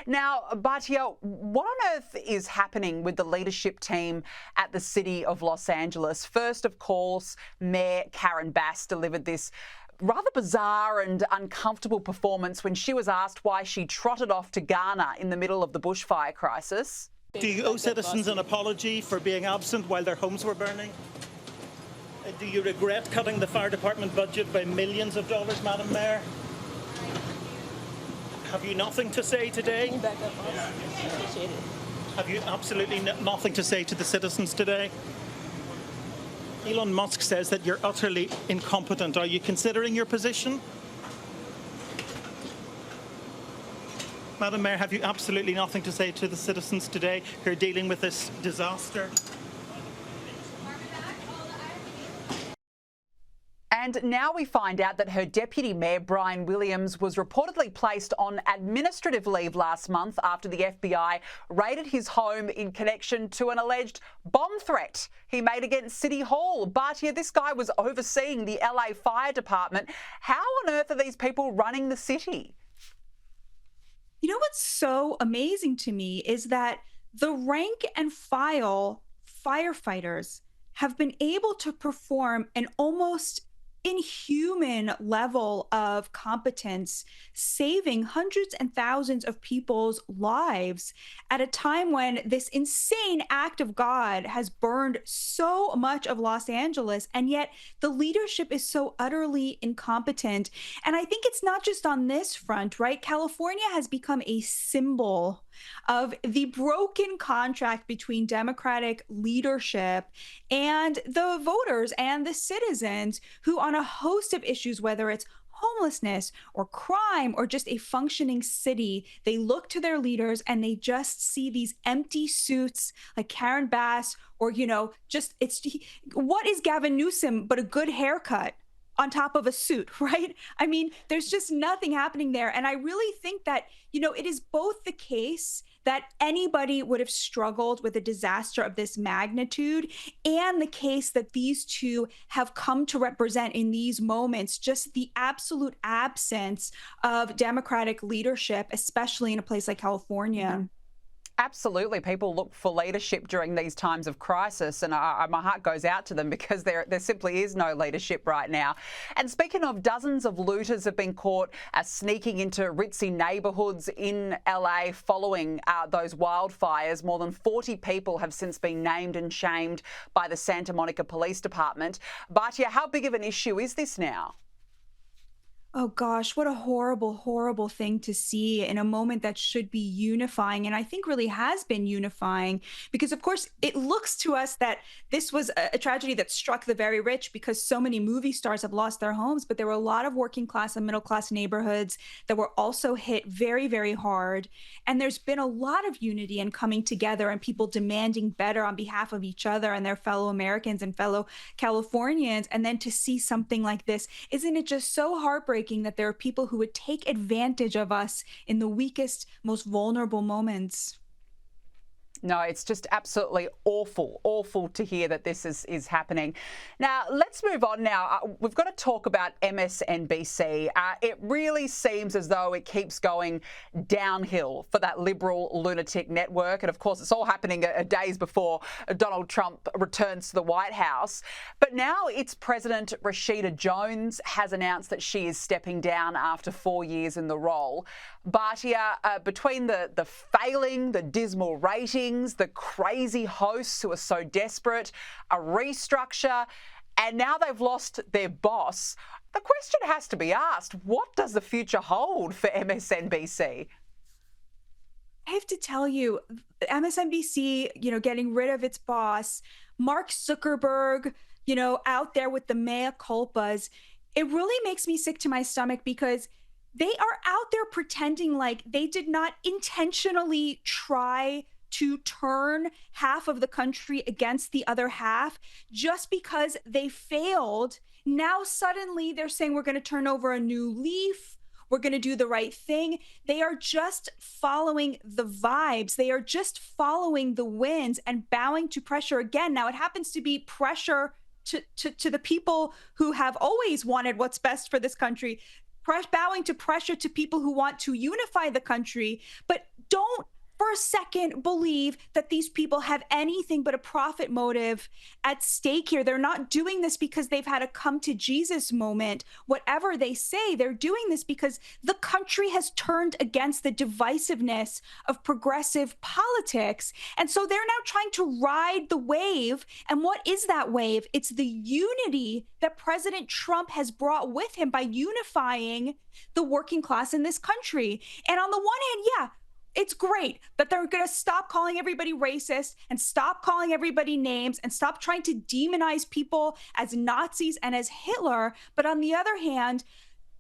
Now, Batya, what on earth is happening with the leadership team at the City of Los Angeles? First, of course, Mayor Karen Bass delivered this rather bizarre and uncomfortable performance when she was asked why she trotted off to Ghana in the middle of the bushfire crisis. Do you owe citizens an apology for being absent while their homes were burning? Do you regret cutting the fire department budget by millions of dollars, Madam Mayor? Have you nothing to say today? Can you back up, boss? Appreciate it. Have you absolutely nothing to say to the citizens today? Elon Musk says that you're utterly incompetent. Are you considering your position? Madam Mayor, have you absolutely nothing to say to the citizens today who are dealing with this disaster? And now we find out that her deputy mayor, Brian Williams, was reportedly placed on administrative leave last month after the FBI raided his home in connection to an alleged bomb threat he made against City Hall. Batya, this guy was overseeing the LA Fire Department. How on earth are these people running the city? You know what's so amazing to me is that the rank and file firefighters have been able to perform an almost inhuman level of competence, saving hundreds and thousands of people's lives at a time when this insane act of God has burned so much of Los Angeles, and yet the leadership is so utterly incompetent. And I think it's not just on this front, right? California has become a symbol of the broken contract between Democratic leadership and the voters and the citizens who, on a host of issues, whether it's homelessness or crime or just a functioning city, they look to their leaders and they just see these empty suits like Karen Bass or, what is Gavin Newsom but a good haircut on top of a suit, right? I mean, there's just nothing happening there. And I really think that, it is both the case that anybody would have struggled with a disaster of this magnitude and the case that these two have come to represent in these moments just the absolute absence of Democratic leadership, especially in a place like California. Mm-hmm. Absolutely. People look for leadership during these times of crisis, and my heart goes out to them because there simply is no leadership right now. And speaking of, dozens of looters have been caught sneaking into ritzy neighbourhoods in LA following those wildfires. More than 40 people have since been named and shamed by the Santa Monica Police Department. Batya, how big of an issue is this now? Oh gosh, what a horrible, horrible thing to see in a moment that should be unifying. And I think really has been unifying because, of course, it looks to us that this was a tragedy that struck the very rich because so many movie stars have lost their homes. But there were a lot of working class and middle class neighborhoods that were also hit very, very hard. And there's been a lot of unity and coming together and people demanding better on behalf of each other and their fellow Americans and fellow Californians. And then to see something like this, isn't it just so heartbreaking that there are people who would take advantage of us in the weakest, most vulnerable moments? No, it's just absolutely awful to hear that this is happening. Now, let's move on now. We've got to talk about MSNBC. It really seems as though it keeps going downhill for that liberal lunatic network. And of course, it's all happening days before Donald Trump returns to the White House. But now its president, Rashida Jones, has announced that she is stepping down after 4 years in the role. Batya, between the failing, the dismal ratings, the crazy hosts who are so desperate, a restructure, and now they've lost their boss, the question has to be asked, what does the future hold for MSNBC? I have to tell you, MSNBC, getting rid of its boss, Mark Zuckerberg, out there with the mea culpas, it really makes me sick to my stomach because they are out there pretending like they did not intentionally try to turn half of the country against the other half just because they failed. Now suddenly they're saying we're going to turn over a new leaf. We're going to do the right thing. They are just following the vibes. They are just following the winds and bowing to pressure again. Now it happens to be pressure to the people who have always wanted what's best for this country. bowing to pressure to people who want to unify the country, but don't for a second believe that these people have anything but a profit motive at stake here. They're not doing this because they've had a come to Jesus moment. Whatever they say, they're doing this because the country has turned against the divisiveness of progressive politics. And so they're now trying to ride the wave. And what is that wave? It's the unity that President Trump has brought with him by unifying the working class in this country. And on the one hand, yeah, it's great that they're going to stop calling everybody racist and stop calling everybody names and stop trying to demonize people as Nazis and as Hitler. But on the other hand,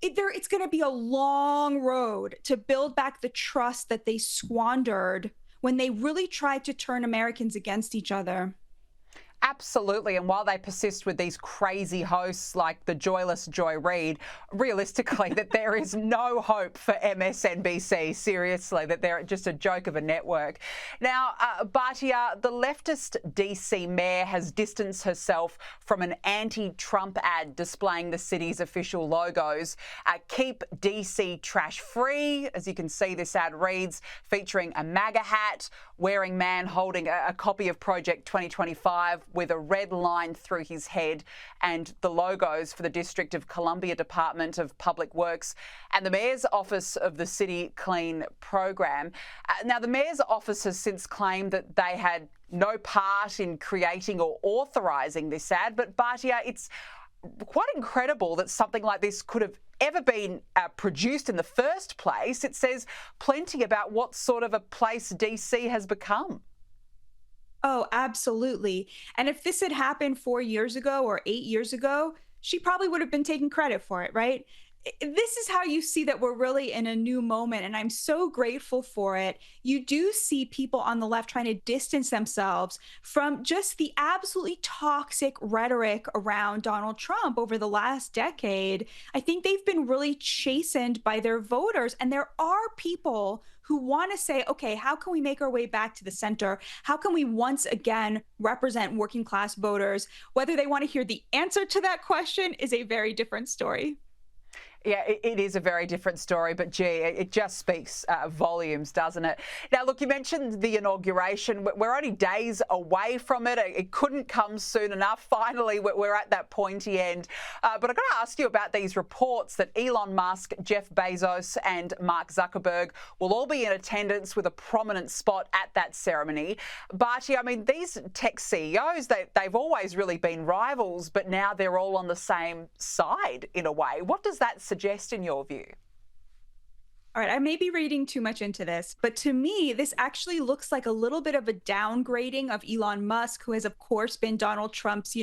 it's going to be a long road to build back the trust that they squandered when they really tried to turn Americans against each other. Absolutely. And while they persist with these crazy hosts like the joyless Joy Reid, realistically, that there is no hope for MSNBC. Seriously, that they're just a joke of a network. Now, Batya, the leftist DC mayor has distanced herself from an anti-Trump ad displaying the city's official logos. Keep DC trash free. As you can see, this ad reads, featuring a MAGA hat, wearing man holding a copy of Project 2025 with a red line through his head, and the logos for the District of Columbia Department of Public Works and the Mayor's Office of the City Clean program. Now, the Mayor's Office has since claimed that they had no part in creating or authorising this ad, but Batya, it's quite incredible that something like this could have ever been produced in the first place. It says plenty about what sort of a place DC has become. Oh, absolutely. And if this had happened 4 years ago or 8 years ago, she probably would have been taking credit for it, right? This is how you see that we're really in a new moment, and I'm so grateful for it. You do see people on the left trying to distance themselves from just the absolutely toxic rhetoric around Donald Trump over the last decade. I think they've been really chastened by their voters, and there are people who want to say, okay, how can we make our way back to the center? How can we once again represent working class voters? Whether they want to hear the answer to that question is a very different story. Yeah, it is a very different story, but gee, it just speaks volumes, doesn't it? Now, look, you mentioned the inauguration. We're only days away from it. It couldn't come soon enough. Finally, we're at that pointy end. But I've got to ask you about these reports that Elon Musk, Jeff Bezos and Mark Zuckerberg will all be in attendance with a prominent spot at that ceremony. But, yeah, I mean, these tech CEOs, they've always really been rivals, but now they're all on the same side in a way. What does that suggest in your view? All right, I may be reading too much into this, but to me, this actually looks like a little bit of a downgrading of Elon Musk, who has, of course, been Donald Trump's,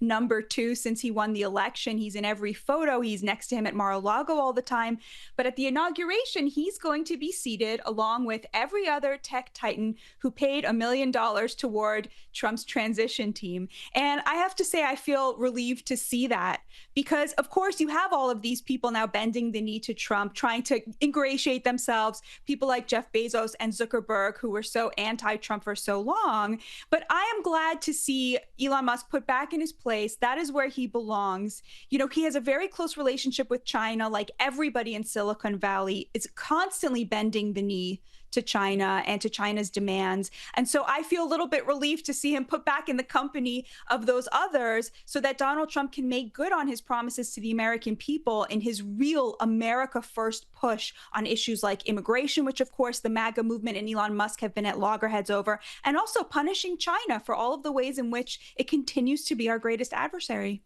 number two since he won the election. He's in every photo. He's next to him at Mar-a-Lago all the time. But at the inauguration, he's going to be seated along with every other tech titan who paid $1 million toward Trump's transition team. And I have to say, I feel relieved to see that because, of course, you have all of these people now bending the knee to Trump, trying to ingratiate themselves, people like Jeff Bezos and Zuckerberg, who were so anti-Trump for so long. But I am glad to see Elon Musk put back in his place. That is where he belongs. He has a very close relationship with China, like everybody in Silicon Valley is constantly bending the knee to China and to China's demands. And so I feel a little bit relieved to see him put back in the company of those others so that Donald Trump can make good on his promises to the American people in his real America First push on issues like immigration, which of course the MAGA movement and Elon Musk have been at loggerheads over, and also punishing China for all of the ways in which it continues to be our greatest adversary.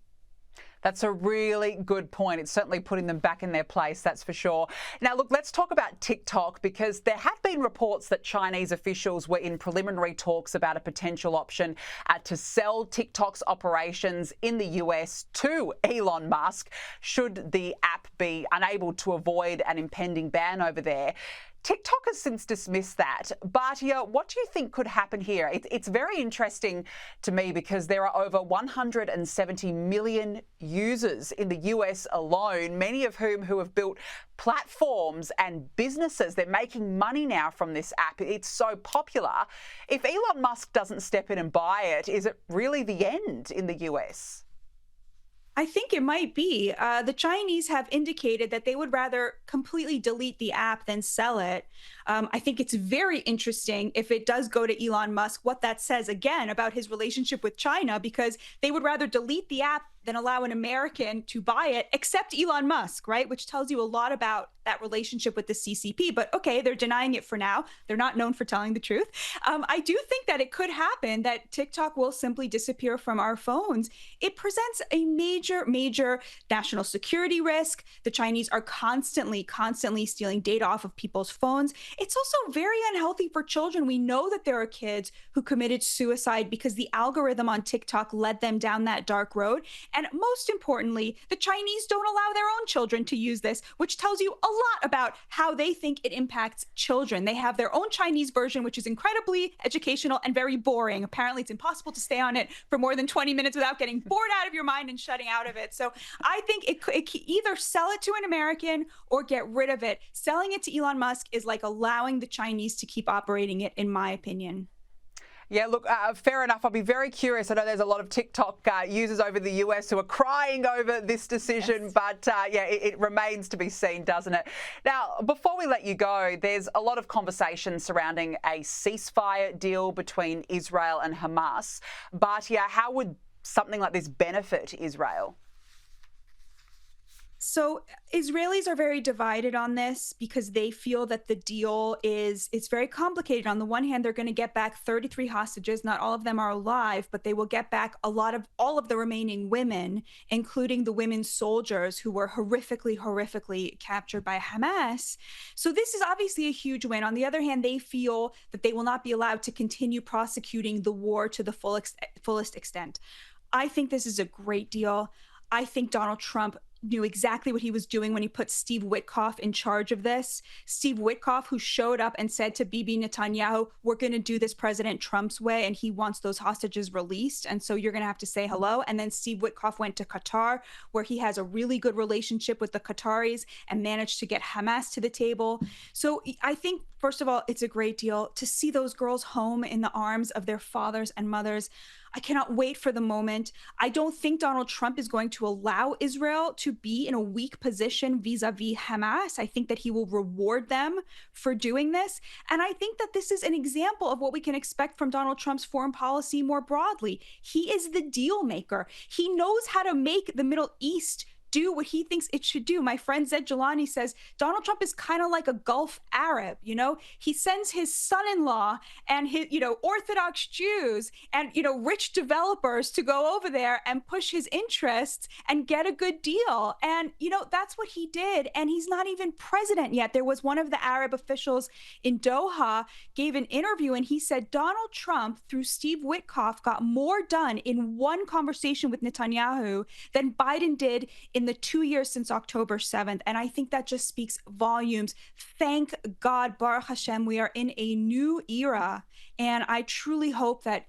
That's a really good point. It's certainly putting them back in their place, that's for sure. Now, look, let's talk about TikTok, because there have been reports that Chinese officials were in preliminary talks about a potential option to sell TikTok's operations in the US to Elon Musk, should the app be unable to avoid an impending ban over there. TikTok has since dismissed that. Batya, what do you think could happen here? It's very interesting to me because there are over 170 million users in the US alone, many of whom who have built platforms and businesses. They're making money now from this app. It's so popular. If Elon Musk doesn't step in and buy it, is it really the end in the US? I think it might be. The Chinese have indicated that they would rather completely delete the app than sell it. I think it's very interesting if it does go to Elon Musk, what that says again about his relationship with China, because they would rather delete the app than allow an American to buy it, except Elon Musk, right? Which tells you a lot about that relationship with the CCP. But okay, they're denying it for now. They're not known for telling the truth. I do think that it could happen that TikTok will simply disappear from our phones. It presents a major national security risk. The Chinese are constantly stealing data off of people's phones. It's also very unhealthy for children. We know that there are kids who committed suicide because the algorithm on TikTok led them down that dark road. And most importantly, the Chinese don't allow their own children to use this, which tells you a lot about how they think it impacts children. They have their own Chinese version, which is incredibly educational and very boring. Apparently, it's impossible to stay on it for more than 20 minutes without getting bored out of your mind and shutting out of it. So I think it could either sell it to an American or get rid of it. Selling it to Elon Musk is like allowing the Chinese to keep operating it, in my opinion. Yeah, look, fair enough. I'll be very curious. I know there's a lot of TikTok users over the US who are crying over this decision, yes. But yeah, it remains to be seen, doesn't it? Now, before we let you go, there's a lot of conversation surrounding a ceasefire deal between Israel and Hamas. Batya, how would something like this benefit Israel? So Israelis are very divided on this because they feel that the deal it's very complicated. On the one hand, they're going to get back 33 hostages. Not all of them are alive, but they will get back all of the remaining women, including the women soldiers who were horrifically captured by Hamas. So this is obviously a huge win. On the other hand, they feel that they will not be allowed to continue prosecuting the war to the fullest extent. I think this is a great deal. I think Donald Trump knew exactly what he was doing when he put Steve Witkoff in charge of this. Steve Witkoff, who showed up and said to Bibi Netanyahu, we're going to do this President Trump's way, and he wants those hostages released. And so you're going to have to say hello. And then Steve Witkoff went to Qatar, where he has a really good relationship with the Qataris and managed to get Hamas to the table. So I think, first of all, it's a great deal to see those girls home in the arms of their fathers and mothers. I cannot wait for the moment. I don't think Donald Trump is going to allow Israel to be in a weak position vis-a-vis Hamas. I think that he will reward them for doing this. And I think that this is an example of what we can expect from Donald Trump's foreign policy more broadly. He is the deal maker. He knows how to make the Middle East do what he thinks it should do. My friend Zed Jelani says Donald Trump is kind of like a Gulf Arab, you know? He sends his son-in-law and his, Orthodox Jews and, rich developers to go over there and push his interests and get a good deal. And, that's what he did. And he's not even president yet. There was one of the Arab officials in Doha gave an interview and he said Donald Trump, through Steve Witkoff, got more done in one conversation with Netanyahu than Biden did in the 2 years since October 7th. And I think that just speaks volumes. Thank God, Baruch Hashem, we are in a new era. And I truly hope that,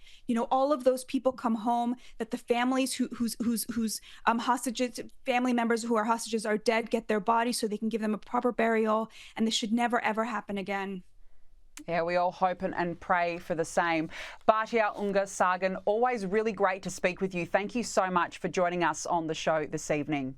all of those people come home, that the families whose hostages, family members who are hostages are dead, get their bodies so they can give them a proper burial. And this should never, ever happen again. Yeah, we all hope and pray for the same. Batya Ungar-Sargon, always really great to speak with you. Thank you so much for joining us on the show this evening.